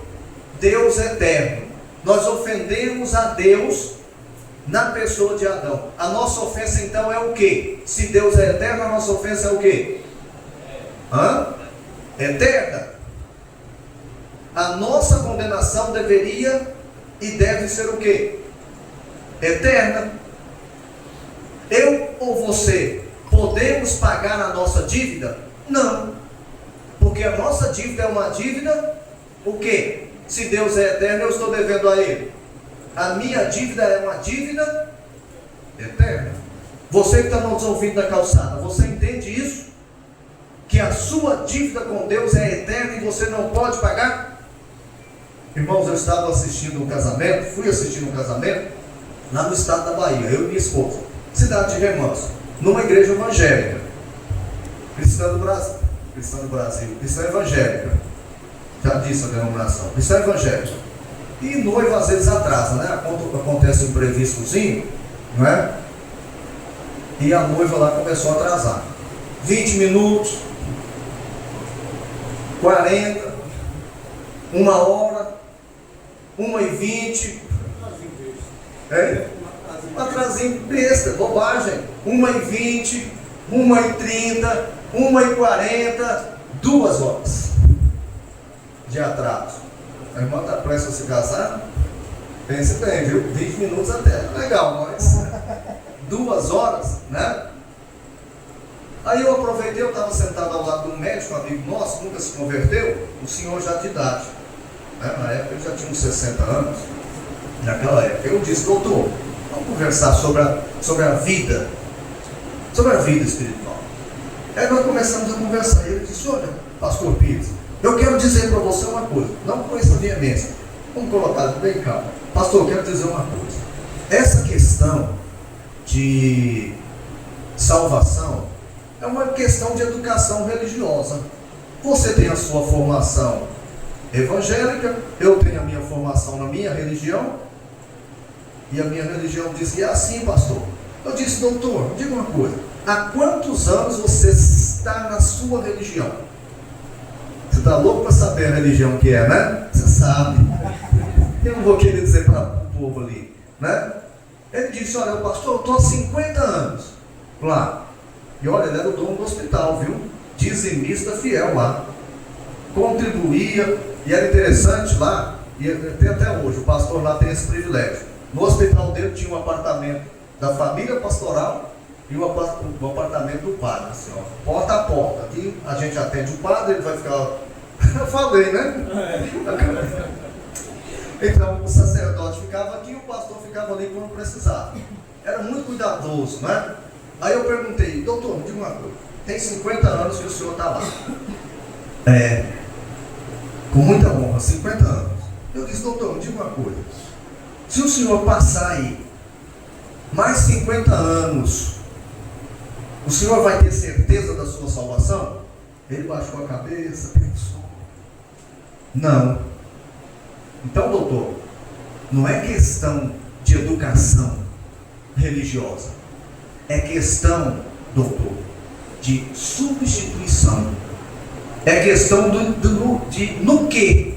Deus é eterno. Nós ofendemos a Deus na pessoa de Adão. A nossa ofensa então é o quê? Se Deus é eterno, a nossa ofensa é o quê? Eterna. A nossa condenação deveria e deve ser o quê? Eterna. Eu ou você podemos pagar a nossa dívida? Não. Porque a nossa dívida é uma dívida, o quê? Se Deus é eterno, eu estou devendo a Ele. A minha dívida é uma dívida eterna. Você que está nos ouvindo na calçada, você entende isso? Que a sua dívida com Deus é eterna e você não pode pagar? Irmãos, eu estava assistindo um casamento, fui assistir um casamento lá no estado da Bahia, eu e minha esposa, cidade de Remanso, numa igreja evangélica, cristã do Brasil, cristã evangélica, já disse a denominação, cristã evangélica. E noiva às vezes atrasa, né? Acontece um imprevistozinho, não é? E a noiva lá começou a atrasar. 20 minutos, 40, 1 hora, 1h20. Atrasinho besta, bobagem. 1h20, 1h30, 1h40, 2 horas de atraso. A irmã está prestes a se casar? Pense bem, viu? 20 minutos até, legal, mas 2 horas, né? Aí eu aproveitei, eu estava sentado ao lado de um médico, um amigo nosso, nunca se converteu, o senhor já de idade, né? Na época ele já tinha uns 60 anos, naquela época. Eu disse: doutor, vamos conversar sobre a vida espiritual. Aí nós começamos a conversar, e ele disse: olha, pastor Pires, eu quero dizer para você uma coisa, não com essa veemência, vamos colocar bem calmo. Pastor, eu quero dizer uma coisa. Essa questão de salvação é uma questão de educação religiosa. Você tem a sua formação evangélica, eu tenho a minha formação na minha religião, e a minha religião diz que é assim, pastor. Eu disse: doutor, diga uma coisa, há quantos anos você está na sua religião? Você está louco para saber a religião que é, né? Você sabe. Eu não vou querer dizer para o povo ali, né? Ele disse: olha, pastor, eu estou há 50 anos lá. E olha, ele era o dono do hospital, viu? Dizimista fiel lá. Contribuía, e era interessante lá, e tem até hoje, o pastor lá tem esse privilégio. No hospital dele tinha um apartamento da família pastoral e o apartamento do padre, assim, ó, porta a porta. Aqui a gente atende o padre, ele vai ficar... Eu falei, né? Então o sacerdote ficava aqui e o pastor ficava ali quando precisava. Era muito cuidadoso, né? Aí eu perguntei: doutor, me diga uma coisa, tem 50 anos que o senhor está lá, com muita honra, 50 anos. Eu disse: doutor, me diga uma coisa, se o senhor passar aí mais 50 anos, o senhor vai ter certeza da sua salvação? Ele baixou a cabeça, pensou: não. Então, doutor, não é questão de educação religiosa, é questão, doutor, de substituição. É questão de no que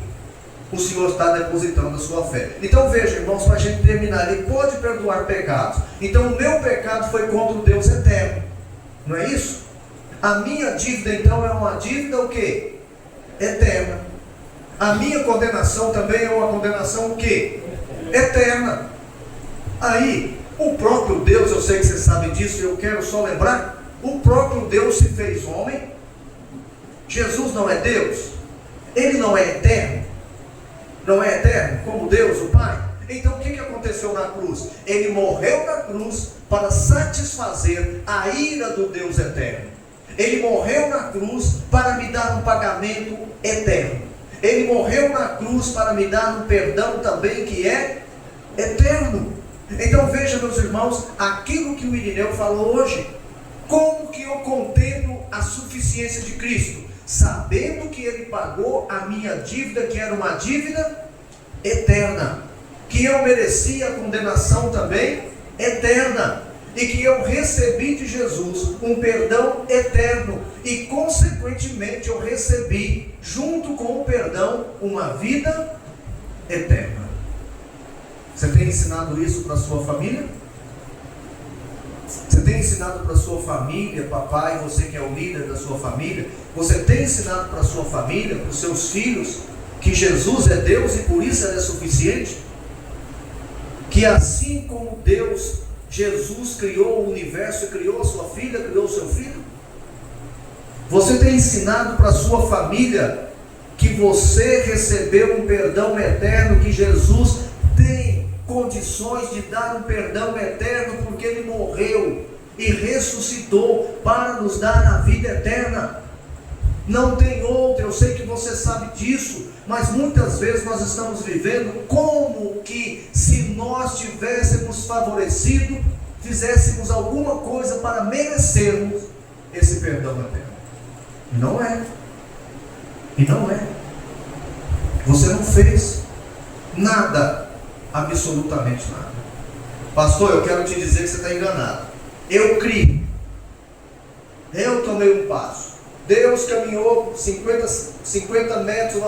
o Senhor está depositando a sua fé. Então veja, irmãos, para a gente terminar, Ele pode perdoar pecados. Então o meu pecado foi contra o Deus eterno, não é isso? A minha dívida então é uma dívida o quê? Eterna. A minha condenação também é uma condenação o quê? Eterna. Aí, o próprio Deus, eu sei que você sabe disso, eu quero só lembrar, o próprio Deus se fez homem. Jesus não é Deus? Ele não é eterno? Não é eterno como Deus, o Pai? Então o que aconteceu na cruz? Ele morreu na cruz para satisfazer a ira do Deus eterno. Ele morreu na cruz para me dar um pagamento eterno. Ele morreu na cruz para me dar um perdão também que é eterno. Então veja, meus irmãos, aquilo que o Irineu falou hoje. Como que eu contemplo a suficiência de Cristo? Sabendo que Ele pagou a minha dívida, que era uma dívida eterna, que eu merecia a condenação também eterna, e que eu recebi de Jesus um perdão eterno, e consequentemente eu recebi, junto com o perdão, uma vida eterna. Você tem ensinado isso para a sua família? Você tem ensinado para a sua família, papai, você que é o líder da sua família, você tem ensinado para a sua família, para os seus filhos, que Jesus é Deus e por isso Ele é suficiente? Que assim como Deus, Jesus criou o universo, criou a sua filha, criou o seu filho? Você tem ensinado para a sua família que você recebeu um perdão eterno, que Jesus tem condições de dar um perdão eterno, porque Ele morreu e ressuscitou para nos dar a vida eterna? Não tem outra, eu sei que você sabe disso, mas muitas vezes nós estamos vivendo como que se nós tivéssemos favorecido, fizéssemos alguma coisa para merecermos esse perdão eterno. Não é. E não é. Você não fez nada, absolutamente nada. Pastor, eu quero te dizer que você está enganado. Eu criei. Eu tomei um passo. Deus caminhou 50 metros,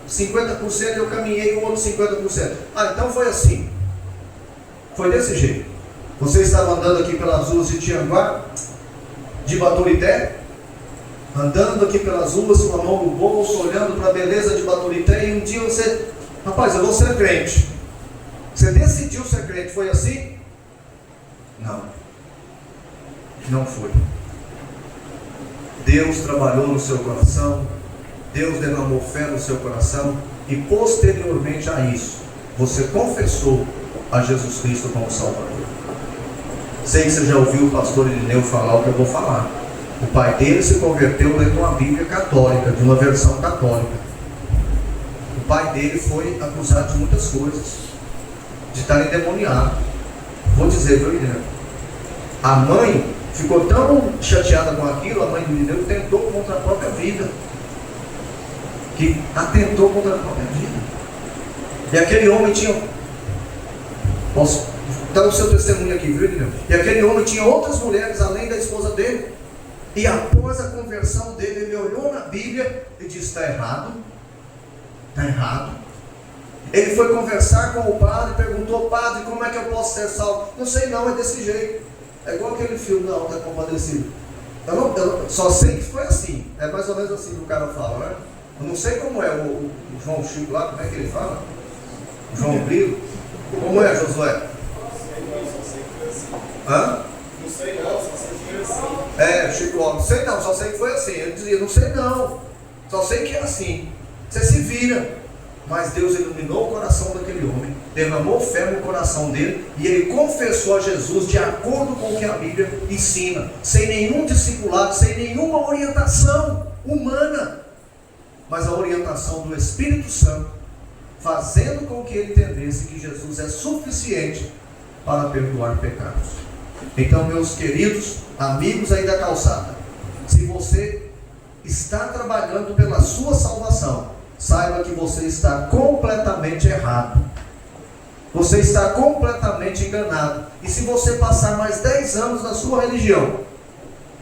50%, eu caminhei o outro 50%. Ah, então foi assim. Foi desse jeito. Você estava andando aqui pelas ruas de Tianguá, de Baturité, andando aqui pelas ruas com a mão no bolso, olhando para a beleza de Baturité, e um dia você, rapaz, eu vou ser crente. Você decidiu ser crente, foi assim? Não. Não foi. Deus trabalhou no seu coração, Deus derramou fé no seu coração, e posteriormente a isso, você confessou a Jesus Cristo como Salvador. Sei que você já ouviu o pastor Irineu falar o que eu vou falar. O pai dele se converteu lendo uma Bíblia católica, de uma versão católica. O pai dele foi acusado de muitas coisas, de estar endemoniado. Vou dizer, viu, Irineu? A mãe ficou tão chateada com aquilo, a mãe do Irineu tentou contra a própria vida. Que atentou contra a própria vida. E aquele homem tinha... Posso dar o seu testemunho aqui, viu, Irineu? E aquele homem tinha outras mulheres além da esposa dele. E após a conversão dele, ele olhou na Bíblia e disse: está errado. Está errado. Ele foi conversar com o padre, perguntou: padre, como é que eu posso ser salvo? Não sei não, é desse jeito. É igual aquele filme da Alta Compadecida. Eu só sei que foi assim. É mais ou menos assim que o cara fala, né? Eu não sei como é o João Chico lá, como é que ele fala? O João Brito. Como é, Josué? Hã? Não sei não, só sei que foi assim. É, Chico, não sei não, só sei que foi assim. Ele dizia: não sei não, só sei que é assim. Você se vira. Mas Deus iluminou o coração daquele homem, derramou fé no coração dele, e ele confessou a Jesus de acordo com o que a Bíblia ensina, sem nenhum discipulado, sem nenhuma orientação humana, mas a orientação do Espírito Santo, fazendo com que ele entendesse que Jesus é suficiente para perdoar pecados. Então, meus queridos amigos aí da calçada, se você está trabalhando pela sua salvação, saiba que você está completamente errado. você está completamente enganado. E se você passar mais 10 anos na sua religião,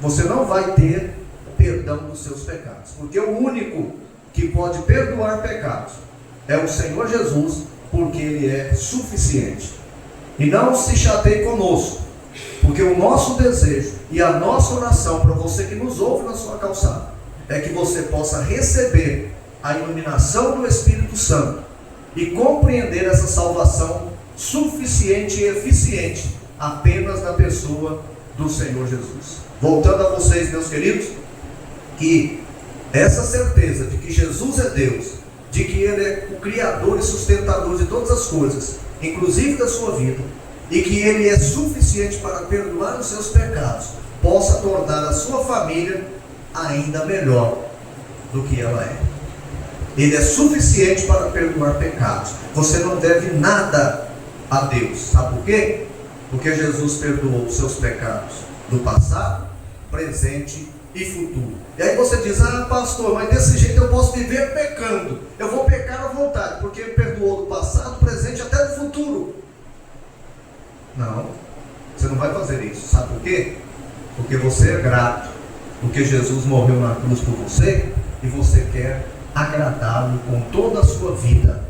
você não vai ter perdão dos seus pecados. Porque o único que pode perdoar pecados é o Senhor Jesus, porque Ele é suficiente. E não se chateie conosco, porque o nosso desejo e a nossa oração para você que nos ouve na sua calçada é que você possa receber a iluminação do Espírito Santo e compreender essa salvação suficiente e eficiente apenas na pessoa do Senhor Jesus. Voltando a vocês, meus queridos, que essa certeza de que Jesus é Deus, de que Ele é o Criador e sustentador de todas as coisas, inclusive da sua vida, e que Ele é suficiente para perdoar os seus pecados, possa tornar a sua família ainda melhor do que ela é. Ele é suficiente para perdoar pecados. Você não deve nada a Deus. Sabe por quê? Porque Jesus perdoou os seus pecados do passado, presente e futuro. E aí você diz: ah, pastor, mas desse jeito eu posso viver pecando. Eu vou pecar à vontade, porque Ele perdoou do passado, presente e até do futuro. Não, você não vai fazer isso. Sabe por quê? Porque você é grato, porque Jesus morreu na cruz por você, e você quer agradá-lo com toda a sua vida.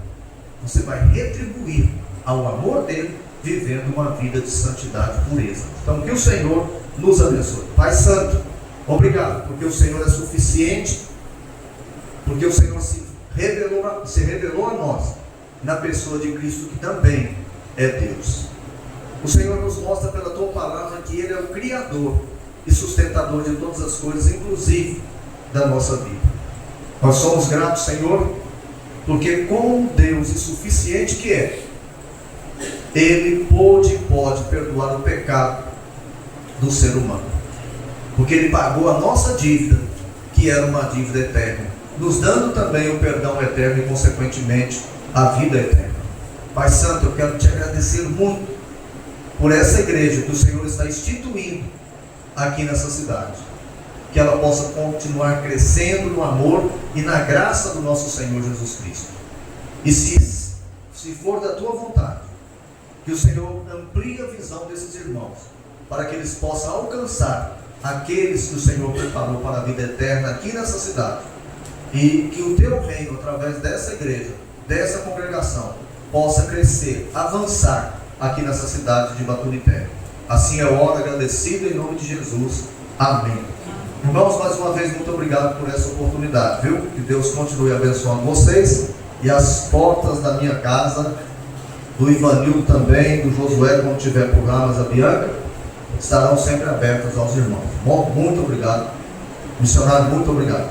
Você vai retribuir ao amor dele, vivendo uma vida de santidade e pureza. Então que o Senhor nos abençoe. Pai Santo, obrigado, porque o Senhor é suficiente, porque o Senhor se revelou a nós na pessoa de Cristo, que também é Deus. O Senhor nos mostra pela tua palavra que Ele é o Criador e sustentador de todas as coisas, inclusive da nossa vida. Nós somos gratos, Senhor, porque como Deus e suficiente que é, Ele pode perdoar o pecado do ser humano, porque Ele pagou a nossa dívida, que era uma dívida eterna, nos dando também o perdão eterno e consequentemente a vida eterna. Pai Santo, eu quero te agradecer muito por essa igreja que o Senhor está instituindo aqui nessa cidade, que ela possa continuar crescendo no amor e na graça do nosso Senhor Jesus Cristo. E se for da tua vontade, que o Senhor amplie a visão desses irmãos, para que eles possam alcançar aqueles que o Senhor preparou para a vida eterna aqui nessa cidade, e que o teu reino, através dessa igreja, dessa congregação, possa crescer, avançar aqui nessa cidade de Baturité. Assim eu oro agradecido em nome de Jesus. Amém. Irmãos, mais uma vez, muito obrigado por essa oportunidade, viu? Que Deus continue abençoando vocês, e as portas da minha casa, do Ivanildo também, do Josué, quando tiver programas, a Bianca, estarão sempre abertas aos irmãos. Bom, muito obrigado. Missionário, muito obrigado.